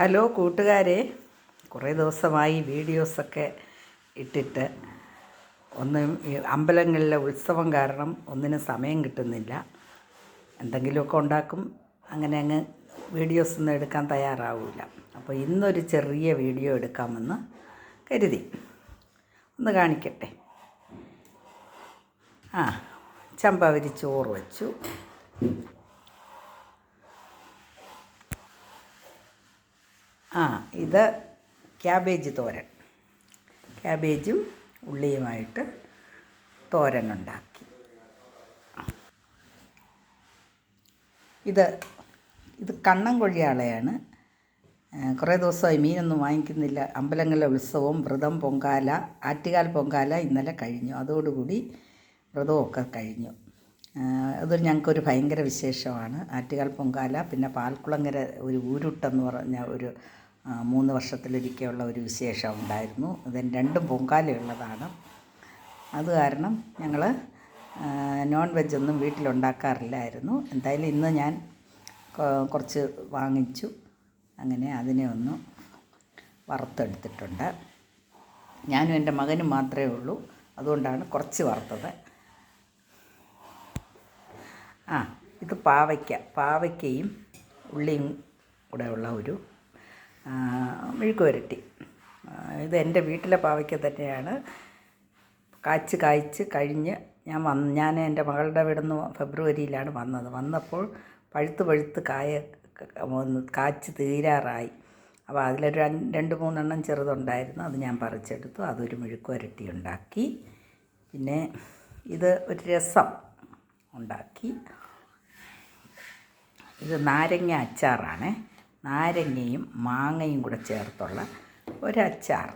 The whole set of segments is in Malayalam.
ഹലോ കൂട്ടുകാരെ, കുറേ ദിവസമായി വീഡിയോസൊക്കെ ഇട്ടിട്ട് ഒന്നും അമ്പലങ്ങളിലെ ഉത്സവം കാരണം ഒന്നിനും സമയം കിട്ടുന്നില്ല. എന്തെങ്കിലുമൊക്കെ ഉണ്ടാക്കും, അങ്ങനെ അങ്ങ് വീഡിയോസൊന്നും എടുക്കാൻ തയ്യാറാവില്ല. അപ്പോൾ ഇന്നൊരു ചെറിയ വീഡിയോ എടുക്കാമെന്ന് കരുതി. ഒന്ന് കാണിക്കട്ടെ. ചമ്പവരി ചോറ് വച്ചു. ഇത് ക്യാബേജ് തോരൻ. ക്യാബേജും ഉള്ളിയുമായിട്ട് തോരനുണ്ടാക്കി. ഇത് കണ്ണൻ കൊഴിയാളയാണ്. കുറേ ദിവസമായി മീനൊന്നും വാങ്ങിക്കുന്നില്ല. അമ്പലങ്ങളിലെ ഉത്സവവും വ്രതം പൊങ്കാല, ആറ്റുകാൽ പൊങ്കാല ഇന്നലെ കഴിഞ്ഞു. അതോടുകൂടി വ്രതമൊക്കെ കഴിഞ്ഞു. അതൊരു ഞങ്ങൾക്കൊരു ഭയങ്കര വിശേഷമാണ്. ആറ്റുകാൽ പൊങ്കാല, പിന്നെ പാൽക്കുളങ്ങര ഒരു ഊരുട്ടെന്ന് പറഞ്ഞ ഒരു 3 വർഷത്തിലൊരിക്കലുള്ള ഒരു വിശേഷം ഉണ്ടായിരുന്നു. അതിന് 2 പൊങ്കാലയുള്ളതാണ്. അത് കാരണം ഞങ്ങൾ നോൺ വെജൊന്നും വീട്ടിലുണ്ടാക്കാറില്ലായിരുന്നു. എന്തായാലും ഇന്ന് ഞാൻ കുറച്ച് വാങ്ങിച്ചു. അങ്ങനെ അതിനെ ഒന്ന് വറുത്തെടുത്തിട്ടുണ്ട്. ഞാനും എൻ്റെ മകനും മാത്രമേ ഉള്ളൂ, അതുകൊണ്ടാണ് കുറച്ച് വറുത്തത്. ഇത് പാവയ്ക്കയും ഉള്ളിയും കൂടെ ഉള്ള ഒരു മെഴുക്ക് പുരട്ടി. ഇത് എൻ്റെ വീട്ടിലെ പാവയ്ക്ക തന്നെയാണ്. കായ്ച്ച് കഴിഞ്ഞ് ഞാൻ എൻ്റെ മകളുടെ വീടുന്ന് ഫെബ്രുവരിയിലാണ് വന്നപ്പോൾ പഴുത്ത് കായ്ച്ച് തീരാറായി. അപ്പോൾ അതിലൊരു 2-3 എണ്ണം ചെറുതുണ്ടായിരുന്നു. അത് ഞാൻ പറിച്ചെടുത്തു. അതൊരു മെഴുക്ക് പുരട്ടി ഉണ്ടാക്കി. പിന്നെ ഇത് ഒരു രസം ഉണ്ടാക്കി. ഇത് നാരങ്ങ അച്ചാറാണ്. നാരങ്ങയും മാങ്ങയും കൂടെ ചേർത്തുള്ള ഒരച്ചാർ.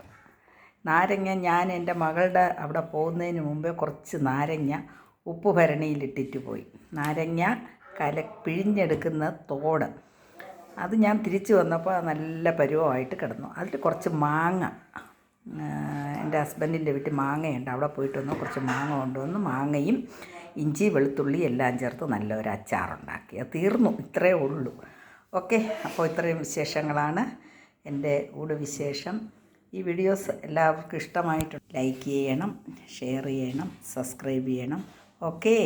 നാരങ്ങ ഞാൻ എൻ്റെ മകളുടെ അവിടെ പോകുന്നതിന് മുമ്പേ കുറച്ച് നാരങ്ങ ഉപ്പ് ഭരണിയിലിട്ടിട്ട് പോയി. നാരങ്ങ പിഴിഞ്ഞെടുക്കുന്ന തോട് അത് ഞാൻ തിരിച്ച് വന്നപ്പോൾ നല്ല പരുവമായിട്ട് കിടന്നു. അതിൽ കുറച്ച് മാങ്ങ, എൻ്റെ ഹസ്ബൻഡിൻ്റെ വീട്ടിൽ മാങ്ങയുണ്ട്, അവിടെ പോയിട്ട് വന്ന് കുറച്ച് മാങ്ങ കൊണ്ടുവന്ന് മാങ്ങയും ഇഞ്ചി വെളുത്തുള്ളി എല്ലാം ചേർത്ത് നല്ലൊരു അച്ചാറുണ്ടാക്കി. അത് തീർന്നു. ഇത്രയേ ഉള്ളൂ. ഓക്കെ, അപ്പോൾ ഇത്രയും വിശേഷങ്ങളാണ് എൻ്റെ വിശേഷം. ഈ വീഡിയോസ് എല്ലാവർക്കും ഇഷ്ടമായിട്ടുണ്ട്. ലൈക്ക് ചെയ്യണം, ഷെയർ ചെയ്യണം, സബ്സ്ക്രൈബ് ചെയ്യണം. ഓക്കേ.